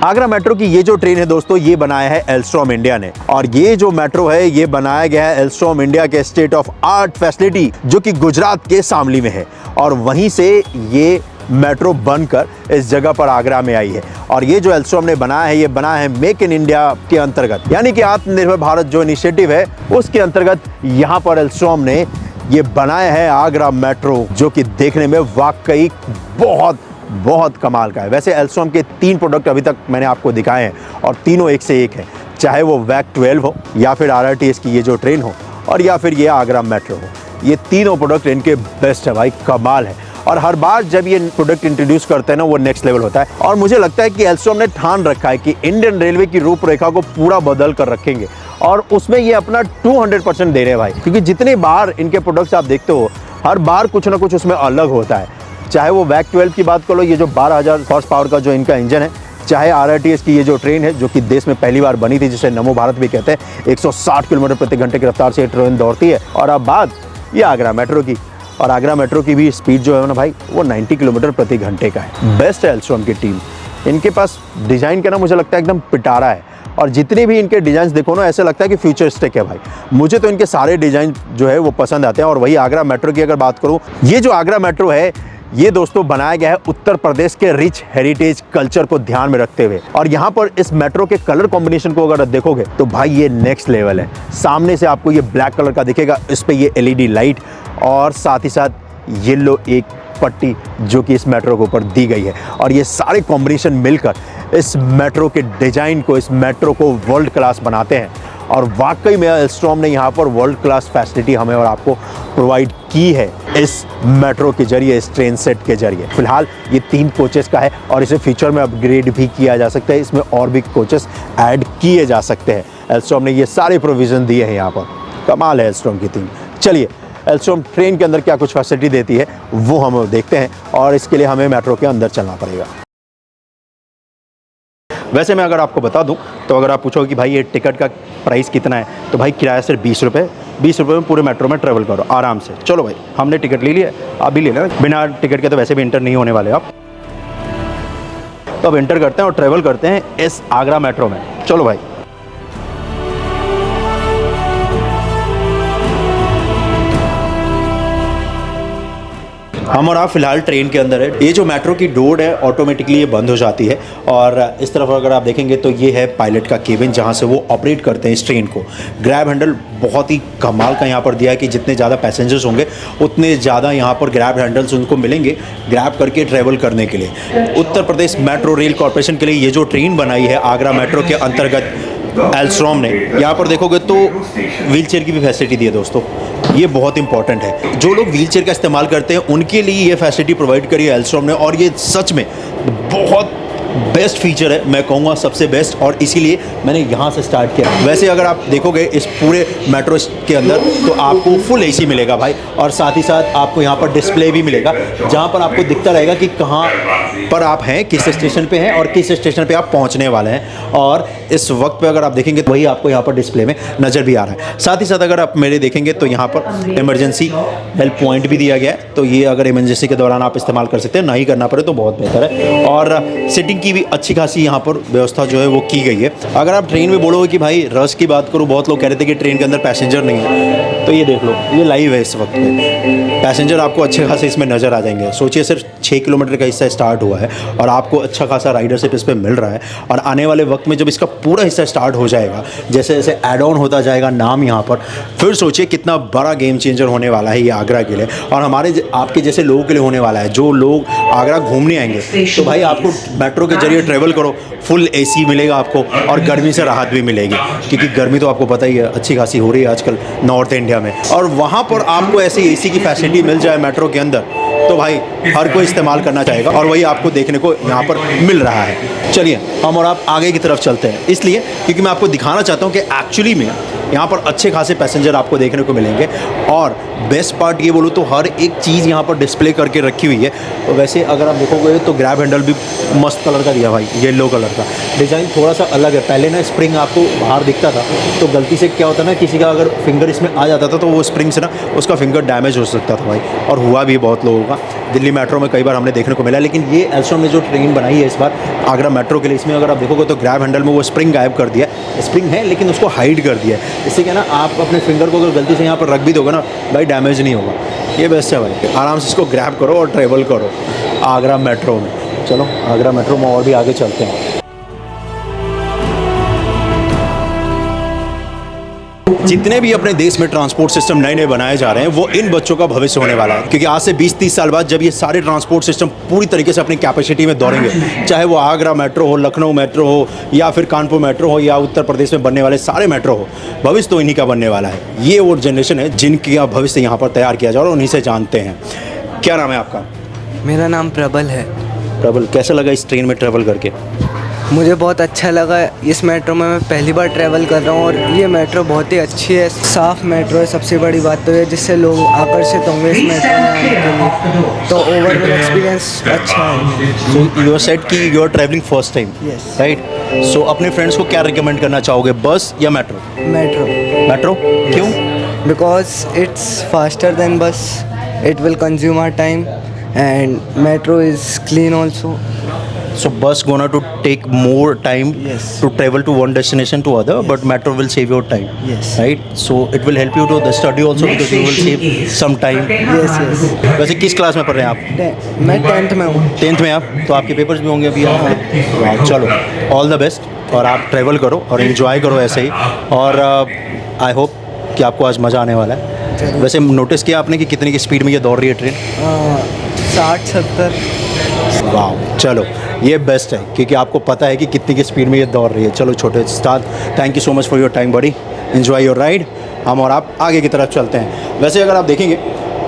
आगरा मेट्रो की ये जो ट्रेन है दोस्तों, ये बनाया है एल्स्ट्रॉम इंडिया ने, और ये जो मेट्रो है ये बनाया गया है एल्स्ट्रॉम इंडिया के स्टेट ऑफ आर्ट फैसिलिटी, जो कि गुजरात के शामली में है, और वहीं से ये मेट्रो बनकर इस जगह पर आगरा में आई है। और ये जो एल्स्ट्रॉम ने बनाया है, ये बना है मेक इन इंडिया के अंतर्गत, यानी कि आत्मनिर्भर भारत जो इनिशिएटिव है उसके अंतर्गत यहाँ पर एल्स्ट्रॉम ने ये बनाया है आगरा मेट्रो, जो कि देखने में वाकई बहुत बहुत कमाल का है। वैसे एल्स्ट्रॉम के 3 प्रोडक्ट अभी तक मैंने आपको दिखाए हैं, और तीनों एक से एक है, चाहे वो वैक 12 हो, या फिर RRTS की ये जो ट्रेन हो, और या फिर ये आगरा मेट्रो हो। ये तीनों प्रोडक्ट इनके बेस्ट है भाई, कमाल है। और हर बार जब ये प्रोडक्ट इंट्रोड्यूस करते हैं ना, वो नेक्स्ट लेवल होता है। और मुझे लगता है कि एल्स्ट्रॉम ने ठान रखा है कि इंडियन रेलवे की रूपरेखा को पूरा बदल कर रखेंगे, और उसमें ये अपना 200% दे रहे हैं भाई, क्योंकि जितने बार इनके प्रोडक्ट्स आप देखते हो, हर बार कुछ ना कुछ उसमें अलग होता है। चाहे वो वैक 12 की बात कर लो, ये जो 12,000 हॉर्स पावर का जो इनका इंजन है, चाहे RRTS की ये जो ट्रेन है, जो कि देश में पहली बार बनी थी, जिसे नमो भारत भी कहते हैं, 160 किलोमीटर प्रति घंटे की रफ्तार से ये ट्रेन दौड़ती है। और अब बात ये आगरा मेट्रो की, और आगरा मेट्रो की भी स्पीड जो है ना भाई, वो 90 किलोमीटर प्रति घंटे का है। बेस्ट है एल्स्ट्रॉम की टीम, इनके पास डिज़ाइन का ना मुझे लगता है एकदम पिटारा है, और जितने भी इनके डिज़ाइंस देखो ना ऐसा लगता है कि फ्यूचरिस्टिक है भाई। मुझे तो इनके सारे डिज़ाइन जो है वो पसंद आते हैं। और वही आगरा मेट्रो की अगर बात करूँ, ये जो आगरा मेट्रो है ये दोस्तों बनाया गया है उत्तर प्रदेश के रिच हेरिटेज कल्चर को ध्यान में रखते हुए। और यहाँ पर इस मेट्रो के कलर कॉम्बिनेशन को अगर देखोगे तो भाई ये नेक्स्ट लेवल है। सामने से आपको ये ब्लैक कलर का दिखेगा, इस पे ये एलईडी लाइट और साथ ही साथ येलो एक पट्टी जो कि इस मेट्रो के ऊपर दी गई है। और ये सारे कॉम्बिनेशन मिलकर इस मेट्रो के डिज़ाइन को, इस मेट्रो को वर्ल्ड क्लास बनाते हैं। और वाकई में एल्स्ट्रॉम ने यहाँ पर वर्ल्ड क्लास फैसिलिटी हमें और आपको प्रोवाइड की है इस मेट्रो के जरिए, इस ट्रेन सेट के जरिए। फिलहाल ये 3 कोचेस का है और इसे फ्यूचर में अपग्रेड भी किया जा सकता है, इसमें और भी कोचेस ऐड किए जा सकते हैं। एल्स्ट्रॉम ने ये सारे प्रोविज़न दिए हैं यहाँ पर। कमाल है एल्स्ट्रॉम की टीम। चलिए एल्स्ट्रॉम ट्रेन के अंदर क्या कुछ फैसिलिटी देती है वो हम देखते हैं, और इसके लिए हमें मेट्रो के अंदर चलना पड़ेगा। वैसे मैं अगर आपको बता दूं तो अगर आप पूछोगे कि भाई ये टिकट का प्राइस कितना है, तो भाई किराया सिर्फ 20 रुपये। 20 रुपये में पूरे मेट्रो में ट्रैवल करो आराम से। चलो भाई हमने टिकट ले लिया, आप भी ले लेना। बिना टिकट के तो वैसे भी इंटर नहीं होने वाले आप। तो अब इंटर करते हैं और ट्रैवल करते हैं इस आगरा मेट्रो में। चलो भाई। हम और आप फिलहाल ट्रेन के अंदर है। ये जो मेट्रो की डोर है ऑटोमेटिकली ये बंद हो जाती है, और इस तरफ अगर आप देखेंगे तो ये है पायलट का केबिन जहाँ से वो ऑपरेट करते हैं इस ट्रेन को। ग्रैब हैंडल बहुत ही कमाल का यहाँ पर दिया है कि जितने ज़्यादा पैसेंजर्स होंगे उतने ज़्यादा यहाँ पर ग्रैब हैंडल्स उनको मिलेंगे ग्रैब करके ट्रैवल करने के लिए। Uttar Pradesh metro rail corporation के लिए ये जो ट्रेन बनाई है आगरा मेट्रो के अंतर्गत एल्स्ट्रॉम ने, यहाँ पर देखोगे तो व्हीलचेयर की भी फैसिलिटी दी है दोस्तों। ये बहुत इंपॉर्टेंट है, जो लोग व्हीलचेयर का इस्तेमाल करते हैं उनके लिए ये फैसिलिटी प्रोवाइड करी है एल्स्ट्रॉम ने, और ये सच में बहुत बेस्ट फीचर है, मैं कहूँगा सबसे बेस्ट, और इसीलिए मैंने यहाँ से स्टार्ट किया। वैसे अगर आप देखोगे इस पूरे मेट्रो के अंदर तो आपको फुल एसी मिलेगा भाई, और साथ ही साथ आपको यहाँ पर डिस्प्ले भी मिलेगा जहाँ पर आपको दिखता रहेगा कि कहाँ पर आप हैं, किस स्टेशन पे हैं और किस स्टेशन पे आप पहुँचने वाले हैं। और इस वक्त पे अगर आप देखेंगे तो वही आपको यहाँ पर डिस्प्ले में नज़र भी आ रहा है। साथ ही साथ अगर आप मेरे देखेंगे तो यहाँ पर इमरजेंसी हेल्प पॉइंट भी दिया गया है, तो ये अगर इमरजेंसी के दौरान आप इस्तेमाल कर सकते हैं, ना ही करना पड़े तो बहुत बेहतर है। और सिटिंग की भी अच्छी खासी यहाँ पर व्यवस्था जो है वो की गई है। अगर आप ट्रेन में बोलोगे कि भाई रश की बात करूँ, बहुत लोग कह रहे थे कि ट्रेन के अंदर पैसेंजर नहीं है, तो ये देख लो ये लाइव है। इस वक्त पे पैसेंजर आपको अच्छे खासे इसमें नज़र आ जाएंगे। सोचिए सिर्फ 6 किलोमीटर का हिस्सा स्टार्ट हुआ है और आपको अच्छा खासा राइडरशिप इस पर मिल रहा है, और आने वाले वक्त में जब इसका पूरा हिस्सा स्टार्ट हो जाएगा, जैसे जैसे एड ऑन होता जाएगा नाम यहाँ पर, फिर सोचिए कितना बड़ा गेम चेंजर होने वाला है ये आगरा के लिए, और हमारे आपके जैसे लोगों के लिए होने वाला है। जो लोग आगरा घूमने आएंगे तो भाई आपको मेट्रो के जरिए ट्रैवल करो, फुल एसी मिलेगा आपको, और गर्मी से राहत भी मिलेगी, क्योंकि गर्मी तो आपको पता ही है अच्छी खासी हो रही है आजकल नॉर्थ इंडिया में। और वहाँ पर आपको ऐसी एसी की फैसिलिटी मिल जाए मेट्रो के अंदर तो भाई हर कोई इस्तेमाल करना चाहेगा, और वही आपको देखने को यहाँ पर मिल रहा है। चलिए हम और आप आगे की तरफ चलते हैं, इसलिए क्योंकि मैं आपको दिखाना चाहता हूँ कि एक्चुअली में यहाँ पर अच्छे खासे पैसेंजर आपको देखने को मिलेंगे। और बेस्ट पार्ट ये बोलूँ तो हर एक चीज़ यहाँ पर डिस्प्ले करके रखी हुई है। तो वैसे अगर आप देखोगे तो ग्रैब हैंडल भी मस्त कलर का दिया भाई, येलो कलर का। डिज़ाइन थोड़ा सा अलग है, पहले ना स्प्रिंग आपको बाहर दिखता था, तो गलती से क्या होता ना, किसी का अगर फिंगर इसमें आ जाता था तो वो स्प्रिंग से ना उसका फिंगर डैमेज हो सकता था भाई, और हुआ भी बहुत लोगों का। दिल्ली मेट्रो में कई बार हमने देखने को मिला। लेकिन ये एल्स्ट्रॉम ने जो ट्रेन बनाई है इस बार आगरा मेट्रो के लिए, इसमें अगर आप देखोगे तो ग्रैब हैंडल में वो स्प्रिंग गायब कर दिया, स्प्रिंग है लेकिन उसको हाइड कर दिया है। इससे क्या ना, आप अपने फिंगर को अगर गलती से यहाँ पर रख भी दोगे ना भाई, डैमेज नहीं होगा। ये बेस्ट है भाई, आराम से इसको ग्रैब करो और ट्रेवल करो आगरा मेट्रो में। चलो आगरा मेट्रो में और भी आगे चलते हैं। जितने भी अपने देश में ट्रांसपोर्ट सिस्टम नए नए बनाए जा रहे हैं वो इन बच्चों का भविष्य होने वाला है, क्योंकि आज से 20-30 साल बाद जब ये सारे ट्रांसपोर्ट सिस्टम पूरी तरीके से अपनी कैपेसिटी में दौड़ेंगे, चाहे वो आगरा मेट्रो हो, लखनऊ मेट्रो हो, या फिर कानपुर मेट्रो हो, या उत्तर प्रदेश में बनने वाले सारे मेट्रो हो, भविष्य तो इन्हीं का बनने वाला है। ये वो जनरेशन है जिनका भविष्य यहाँ पर तैयार किया जा रहा है और उन्हीं से जानते हैं। क्या नाम है आपका? मेरा नाम प्रबल है। प्रबल, कैसा लगा इस ट्रेन में ट्रैवल करके? मुझे बहुत अच्छा लगा। इस मेट्रो में मैं पहली बार ट्रैवल कर रहा हूँ, और ये मेट्रो बहुत ही अच्छी है, साफ़ मेट्रो है। सबसे बड़ी बात तो है जिससे लोग आकर्षित होंगे इस मेट्रो में आने के लिए, तो ओवरऑल एक्सपीरियंस अच्छा है। सो यू आर सेड कि you are travelling first time, Yes. Right? So अपने फ्रेंड्स को क्या रिकमेंड करना चाहोगे, बस या मेट्रो? मेट्रो, मेट्रो क्यों? Because it's faster than bus, it will consume our time, and metro is clean also. So bus gonna to take more time Yes. to travel to one destination to other, but metro will save your time. Yes. Right? So it will help you to the study also because you will save some time. Yes yes वैसे किस class में पढ़ रहे हैं आप? मैं 10th में हूँ। 10th में आप? तो आपके पेपर्स भी होंगे अभी। हाँ, चलो ऑल द बेस्ट और आप ट्रैवल करो और एंजॉय करो ऐसे ही। और आई होप कि आपको आज मज़ा आने वाला है। वैसे नोटिस किया आपने कि कितनी की स्पीड में ये दौड़ रही है ट्रेन? 60-70। वाह, चलो ये बेस्ट है क्योंकि आपको पता है कि कितनी की स्पीड में ये दौड़ रही है। चलो छोटे star, thank you so much for your time buddy, enjoy your ride. हम और आप आगे की तरफ चलते हैं। वैसे अगर आप देखेंगे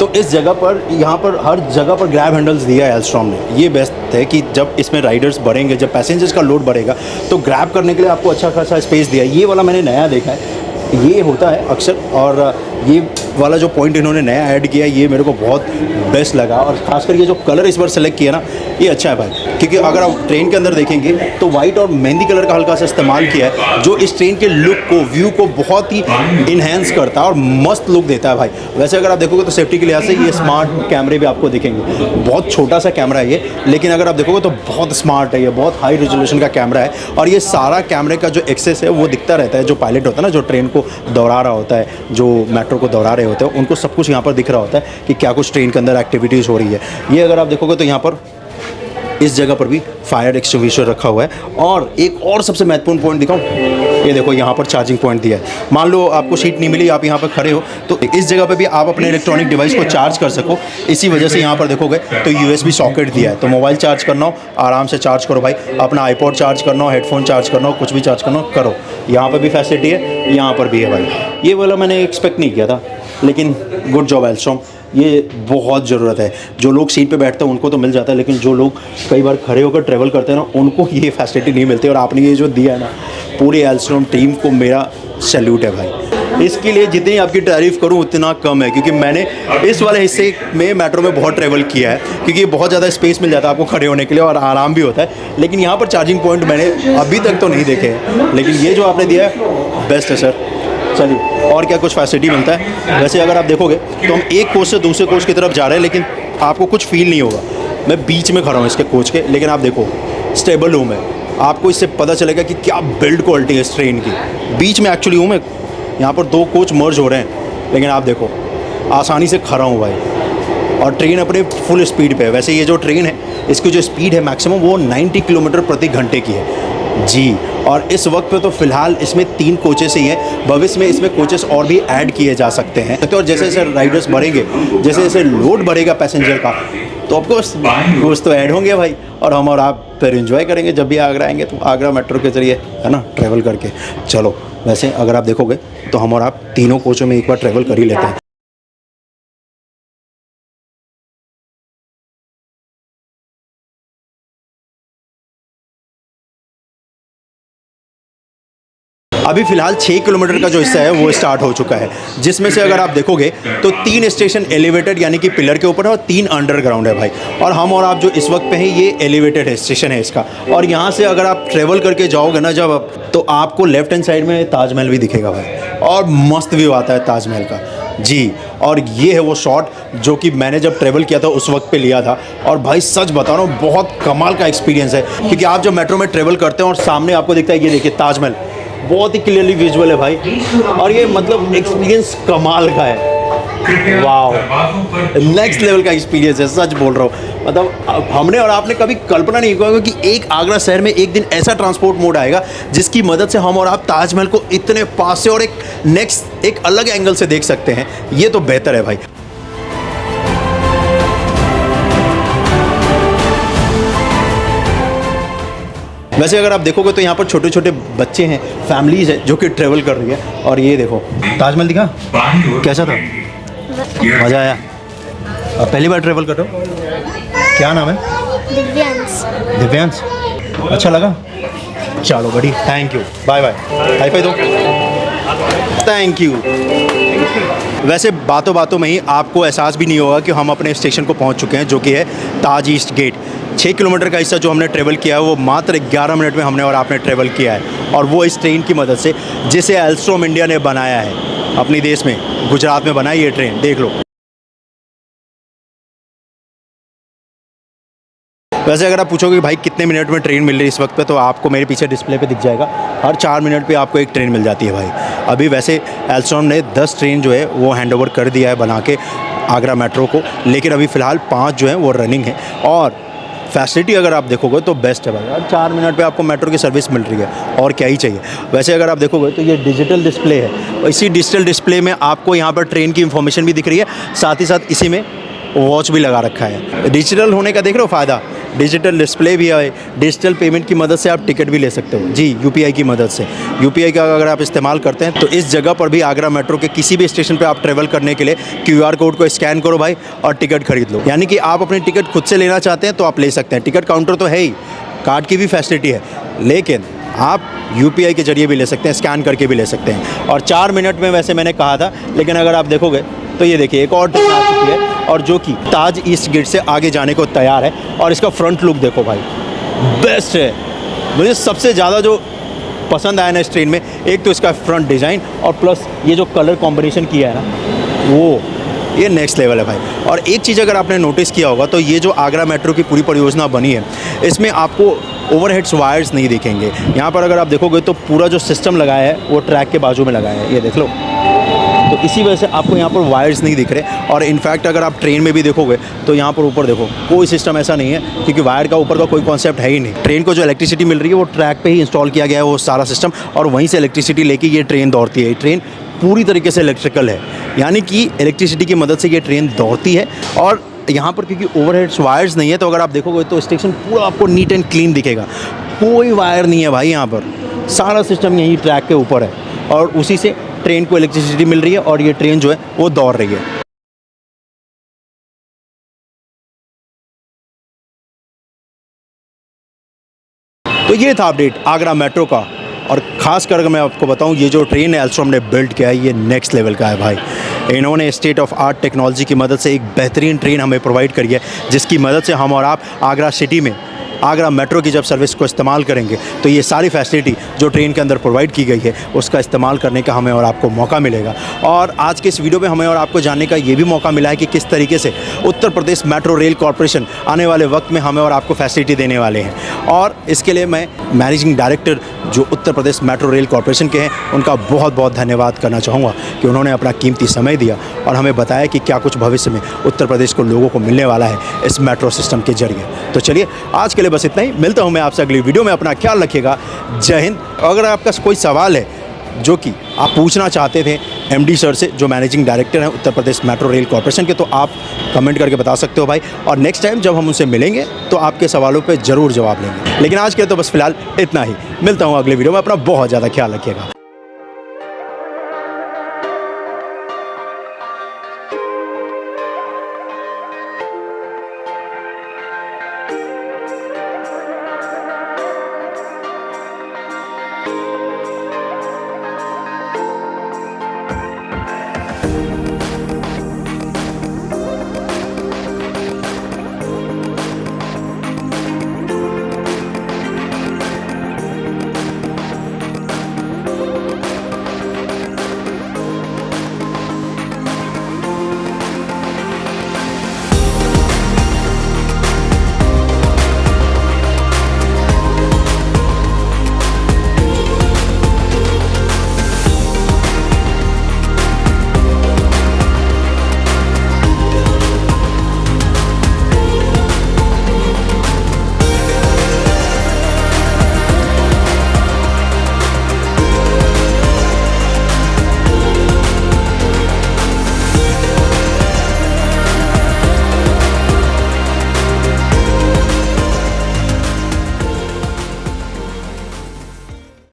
तो इस जगह पर, यहाँ पर हर जगह पर ग्रैब हैंडल्स दिया है एल्स्ट्रॉम ने। ये बेस्ट है कि जब इसमें राइडर्स बढ़ेंगे, जब पैसेंजर्स का लोड बढ़ेगा तो ग्रैब करने के लिए आपको अच्छा खासा स्पेस दिया है। ये वाला मैंने नया देखा है, ये होता है अक्सर, और ये वाला जो पॉइंट इन्होंने नया ऐड किया है ये मेरे को बहुत बेस्ट लगा। और खासकर ये जो कलर इस बार सेलेक्ट किया ना, ये अच्छा है भाई, क्योंकि अगर आप ट्रेन के अंदर देखेंगे तो वाइट और मेहंदी कलर का हल्का सा इस्तेमाल किया है जो इस ट्रेन के लुक को, व्यू को बहुत ही इन्हेंस करता है और मस्त लुक देता है भाई। वैसे अगर आप देखोगे तो सेफ्टी के लिहाज से ये स्मार्ट कैमरे भी आपको दिखेंगे। बहुत छोटा सा कैमरा है ये, लेकिन अगर आप देखोगे तो बहुत स्मार्ट है ये, बहुत हाई रेजोल्यूशन का कैमरा है। और ये सारा कैमरे का जो एक्सेस है वो दिखता रहता है। जो पायलट होता है ना, जो ट्रेन को दौड़ा रहा होता है, जो मेट्रो को दौड़ा रहे होते हैं, उनको सब कुछ यहाँ पर दिख रहा होता है कि क्या कुछ ट्रेन के अंदर एक्टिविटीज़ हो रही है। ये अगर आप देखोगे तो यहाँ पर इस जगह पर भी फायर एक्सटिंग्विशर रखा हुआ है। और एक और सबसे महत्वपूर्ण पॉइंट दिखाऊं, ये देखो यहाँ पर चार्जिंग पॉइंट दिया है। मान लो आपको सीट नहीं मिली, आप यहाँ पर खड़े हो, तो इस जगह पे भी आप अपने इलेक्ट्रॉनिक डिवाइस को चार्ज कर सको। इसी वजह से यहाँ पर देखोगे तो USB सॉकेट दिया है, तो मोबाइल चार्ज करना हो आराम से चार्ज करो भाई, अपना आईपॉड चार्ज करना हो, हेडफोन चार्ज करना हो, कुछ भी चार्ज करना हो करो। यहाँ पर भी फैसिलिटी है, यहाँ पर भी है भाई। ये वाला मैंने एक्सपेक्ट नहीं किया था, लेकिन गुड जॉब एल्स्ट्रॉम, ये बहुत ज़रूरत है। जो लोग सीट पे बैठते हैं उनको तो मिल जाता है, लेकिन जो लोग कई बार खड़े होकर ट्रैवल करते हैं ना, उनको ये फैसिलिटी नहीं मिलती। और आपने ये जो दिया है ना, पूरी एल्स्ट्रॉम टीम को मेरा सैल्यूट है भाई। इसके लिए जितनी आपकी तारीफ़ करूं उतना कम है, क्योंकि मैंने इस वाले हिस्से में मेट्रो में बहुत ट्रैवल किया है, क्योंकि बहुत ज़्यादा स्पेस मिल जाता है आपको खड़े होने के लिए और आराम भी होता है। लेकिन यहाँ पर चार्जिंग पॉइंट मैंने अभी तक तो नहीं देखे हैं, लेकिन ये जो आपने दिया है बेस्ट है सर। चलिए, और क्या कुछ फैसिलिटी मिलता है? वैसे अगर आप देखोगे तो हम एक कोच से दूसरे कोच की तरफ जा रहे हैं, लेकिन आपको कुछ फील नहीं होगा। मैं बीच में खड़ा हूँ इसके कोच के, लेकिन आप देखो स्टेबल हूँ मैं, आपको इससे पता चलेगा कि क्या बिल्ड क्वालिटी है इस ट्रेन की। बीच में एक्चुअली हूँ मैं, यहाँ पर दो कोच मर्ज हो रहे हैं, लेकिन आप देखो आसानी से खड़ा हूँ भाई। और ट्रेन अपने फुल स्पीड पे है। वैसे ये जो ट्रेन है इसकी जो स्पीड है मैक्सिमम वो 90 किलोमीटर प्रति घंटे की है जी। और इस वक्त पे तो फ़िलहाल इसमें 3 कोचेस ही हैं, भविष्य में इसमें कोचेस और भी ऐड किए जा सकते हैं। तो जैसे जैसे राइडर्स बढ़ेंगे, जैसे जैसे लोड बढ़ेगा पैसेंजर का, तो ऑफकोर्स कोच तो ऐड होंगे भाई। और हम और आप फिर एंजॉय करेंगे जब भी आगरा आएंगे, तो आगरा मेट्रो के ज़रिए, है ना, ट्रैवल करके। चलो, वैसे अगर आप देखोगे तो हम और आप तीनों कोचों में एक बार ट्रैवल कर ही लेते हैं। अभी फ़िलहाल 6 किलोमीटर का जो हिस्सा है वो स्टार्ट हो चुका है, जिसमें से अगर आप देखोगे तो 3 स्टेशन एलिवेटेड यानी कि पिलर के ऊपर है और 3 अंडरग्राउंड है भाई। और हम और आप जो इस वक्त पे हैं ये एलिवेटेड है, स्टेशन है इसका। और यहाँ से अगर आप ट्रेवल करके जाओगे ना जब, तो आपको लेफ्ट हैंड साइड में ताजमहल भी दिखेगा भाई, और मस्त व्यू आता है ताजमहल का जी। और ये है वो शॉट जो कि मैंने जब ट्रैवल किया था उस वक्त पे लिया था। और भाई सच बता रहा हूँ, बहुत कमाल का एक्सपीरियंस है, क्योंकि आप जब मेट्रो में ट्रैवल करते हैं और सामने आपको दिखता है, ये देखिए ताजमहल, बहुत ही क्लियरली विजुअल है भाई। और ये मतलब एक्सपीरियंस कमाल का है, वाओ, नेक्स्ट लेवल का एक्सपीरियंस है, सच बोल रहा हूँ। मतलब हमने और आपने कभी कल्पना नहीं किया कि एक आगरा शहर में एक दिन ऐसा ट्रांसपोर्ट मोड आएगा जिसकी मदद से हम और आप ताजमहल को इतने पास से और एक नेक्स्ट एक अलग एंगल से देख सकते हैं। ये तो बेहतर है भाई। वैसे अगर आप देखोगे तो यहाँ पर छोटे छोटे बच्चे हैं, फैमिलीज़ है जो कि ट्रैवल कर रही है। और ये देखो ताजमहल दिखा, कैसा था? मज़ा आया? आप पहली बार ट्रैवल कर रहे हो? क्या नाम है? दिव्यांश। दिव्यांश, अच्छा लगा? चलो बड़ी, thank you, bye bye, high five दो, थैंक यू। वैसे बातों बातों में ही आपको एहसास भी नहीं होगा कि हम अपने स्टेशन को पहुंच चुके हैं, जो कि है ताज ईस्ट गेट। 6 किलोमीटर का हिस्सा जो हमने ट्रैवल किया है वो मात्र 11 मिनट में हमने और आपने ट्रैवल किया है, और वो इस ट्रेन की मदद से जिसे एल्स्ट्रॉम इंडिया ने बनाया है अपने देश में, गुजरात में बनाई ये ट्रेन, देख लो। वैसे अगर आप पूछोगे कि भाई कितने मिनट में ट्रेन मिल रही है इस वक्त पे, तो आपको मेरे पीछे डिस्प्ले पे दिख जाएगा, हर 4 मिनट पे आपको एक ट्रेन मिल जाती है भाई। अभी वैसे एल्स्टॉम ने 10 ट्रेन जो है वो हैंडओवर कर दिया है बना के आगरा मेट्रो को, लेकिन अभी फ़िलहाल 5 जो हैं वो रनिंग है। और फैसिलिटी अगर आप देखोगे तो बेस्ट है भाई, हर 4 मिनट पे आपको मेट्रो की सर्विस मिल रही है, और क्या ही चाहिए। वैसे अगर आप देखोगे तो ये डिजिटल डिस्प्ले है, और इसी डिजिटल डिस्प्ले में आपको यहाँ पर ट्रेन की इन्फॉर्मेशन भी दिख रही है, साथ ही साथ इसी में वॉच भी लगा रखा है। डिजिटल होने का देख रहे हो फ़ायदा, डिजिटल डिस्प्ले भी है, डिजिटल पेमेंट की मदद से आप टिकट भी ले सकते हो जी, यूपीआई की मदद से। यूपीआई का अगर आप इस्तेमाल करते हैं तो इस जगह पर भी आगरा मेट्रो के किसी भी स्टेशन पे आप ट्रेवल करने के लिए क्यूआर कोड को स्कैन करो भाई और टिकट खरीद लो। यानी कि आप अपनी टिकट खुद से लेना चाहते हैं तो आप ले सकते हैं, टिकट काउंटर तो है ही, कार्ड की भी फैसिलिटी है, लेकिन आप यूपीआई के जरिए भी ले सकते हैं, स्कैन करके भी ले सकते हैं। और 4 मिनट में वैसे मैंने कहा था, लेकिन अगर आप देखोगे तो ये देखिए एक और ट्रेन आ चुकी है, और जो कि ताज ईस्ट गेट से आगे जाने को तैयार है। और इसका फ्रंट लुक देखो भाई, बेस्ट है। मुझे सबसे ज़्यादा जो पसंद आया ना इस ट्रेन में, एक तो इसका फ्रंट डिज़ाइन, और प्लस ये जो कलर कॉम्बिनेशन किया है ना, वो ये नेक्स्ट लेवल है भाई। और एक चीज़ अगर आपने नोटिस किया होगा तो ये जो आगरा मेट्रो की पूरी परियोजना बनी है, इसमें आपको ओवरहेड्स वायर्स नहीं दिखेंगे। यहाँ पर अगर आप देखोगे तो पूरा जो सिस्टम लगाया है वो ट्रैक के बाजू में लगाया है, ये देख लो। तो इसी वजह से आपको यहाँ पर वायर्स नहीं दिख रहे। और इनफैक्ट अगर आप ट्रेन में भी देखोगे तो यहाँ पर ऊपर देखो कोई सिस्टम ऐसा नहीं है, क्योंकि वायर का ऊपर का कोई कॉन्सेप्ट है ही नहीं। ट्रेन को जो इलेक्ट्रिसिटी मिल रही है वो ट्रैक पे ही इंस्टॉल किया गया है वो सारा सिस्टम, और वहीं से इलेक्ट्रिसिटी लेके ये ट्रेन दौड़ती है। ये ट्रेन पूरी तरीके से इलेक्ट्रिकल है, यानी कि इलेक्ट्रिसिटी की मदद से ये ट्रेन दौड़ती है। और यहाँ पर क्योंकि ओवरहेड्स वायर्स नहीं है, तो अगर आप देखोगे तो स्टेशन पूरा आपको नीट एंड क्लीन दिखेगा, कोई वायर नहीं है भाई यहाँ पर, सारा सिस्टम यहीं ट्रैक के ऊपर है, और उसी से ट्रेन को इलेक्ट्रिसिटी मिल रही है, और ये ट्रेन जो है वो दौड़ रही है। तो ये था अपडेट आगरा मेट्रो का। और ख़ास कर अगर मैं आपको बताऊं, ये जो ट्रेन है एल्स्टॉम ने बिल्ड किया है, ये नेक्स्ट लेवल का है भाई। इन्होंने स्टेट ऑफ आर्ट टेक्नोलॉजी की मदद से एक बेहतरीन ट्रेन हमें प्रोवाइड करी है, जिसकी मदद से हम और आप आगरा सिटी में आगरा मेट्रो की जब सर्विस को इस्तेमाल करेंगे तो ये सारी फैसिलिटी जो ट्रेन के अंदर प्रोवाइड की गई है उसका इस्तेमाल करने का हमें और आपको मौका मिलेगा। और आज के इस वीडियो में हमें और आपको जानने का ये भी मौका मिला है कि किस तरीके से Uttar Pradesh metro rail corporation आने वाले वक्त में हमें और आपको फैसिलिटी देने वाले हैं। और इसके लिए मैं मैनेजिंग डायरेक्टर जो Uttar Pradesh metro rail corporation के हैं उनका बहुत बहुत धन्यवाद करना चाहूँगा कि उन्होंने अपना कीमती समय दिया और हमें बताया कि क्या कुछ भविष्य में उत्तर प्रदेश को लोगों को मिलने वाला है इस मेट्रो सिस्टम के जरिए। तो चलिए आज के लिए बस इतना ही, मिलता हूं मैं आपसे अगली वीडियो में। अपना ख्याल रखिएगा, जय हिंद। अगर आपका कोई सवाल है जो कि आप पूछना चाहते थे एमडी सर से, जो मैनेजिंग डायरेक्टर हैं Uttar Pradesh metro rail corporation के, तो आप कमेंट करके बता सकते हो भाई। और नेक्स्ट टाइम जब हम उनसे मिलेंगे तो आपके सवालों पे ज़रूर जवाब लेंगे। लेकिन आज के लिए तो बस फिलहाल इतना ही, मिलता हूँ अगले वीडियो में। अपना बहुत ज़्यादा ख्याल रखिएगा।